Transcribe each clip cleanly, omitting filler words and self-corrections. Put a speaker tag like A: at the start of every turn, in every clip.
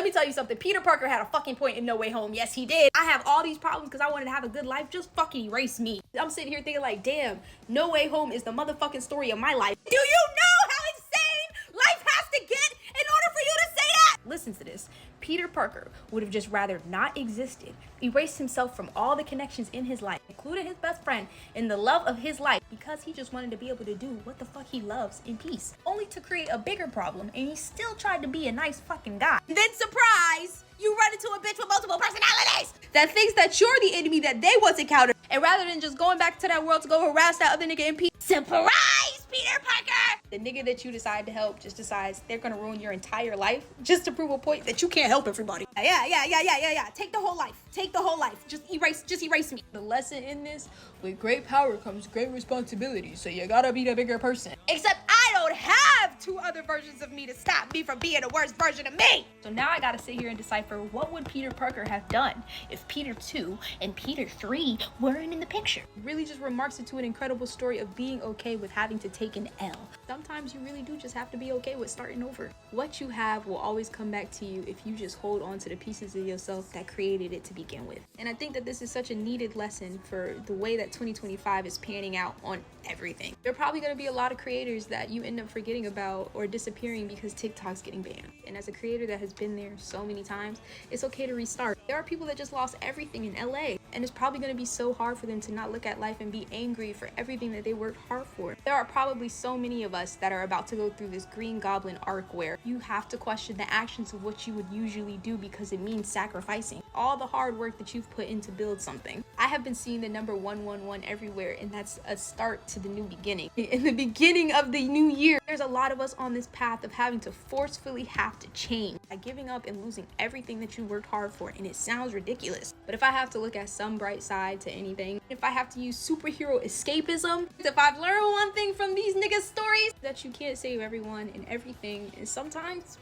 A: Let me tell you something. Peter Parker had a fucking point in No Way Home. Yes, he did. I have all these problems because I wanted to have a good life. Just fucking erase me. I'm sitting here thinking like, damn, No Way Home is the motherfucking story of my life. Do you know how insane life has to get in order for you to say that? Listen to this. Peter Parker would have just rather not existed, erased himself from all the connections in his life, including his best friend and the love of his life, because he just wanted to be able to do what the fuck he loves in peace, only to create a bigger problem. And he still tried to be a nice fucking guy. And then surprise, you run into a bitch with multiple personalities that thinks that you're the enemy that they once encountered, and rather than just going back to that world to go harass that other nigga in peace, surprise, Peter Parker, the nigga that you decide to help just decides they're gonna ruin your entire life just to prove a point that you can't help everybody. Yeah. Take the whole life. Take the whole life. Just erase me. The lesson in this: with great power comes great responsibility. So you gotta be the bigger person. Except I don't have two other versions of me to stop me from being the worst version of me. So now I gotta sit here and decipher what would Peter Parker have done if Peter 2 and Peter 3 weren't in the picture. It really just remarks into an incredible story of being okay with having to take an L. Sometimes you really do just have to be okay with starting over. What you have will always come back to you if you just hold on to the pieces of yourself that created it to begin with. And I think that this is such a needed lesson for the way that 2025 is panning out on everything. There are probably going to be a lot of creators that you end up forgetting about or disappearing because TikTok's getting banned. And as a creator that has been there so many times, it's okay to restart. There are people that just lost everything in LA, and it's probably going to be so hard for them to not look at life and be angry for everything that they worked hard for. There are probably so many of us that are about to go through this Green Goblin arc where you have to question the actions of what you would usually do because it means sacrificing all the hard work that you've put in to build something. I have been seeing the number 111 everywhere, and that's a start to the new beginning. In the beginning of the new year, there's a lot of us on this path of having to forcefully have to change by giving up and losing everything that you worked hard for. And it sounds ridiculous, but if I have to look at some bright side to anything, if I have to use superhero escapism, if I've learned one thing from these niggas' stories, that you can't save everyone and everything, and sometimes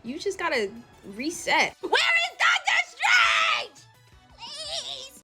A: you just gotta reset. Where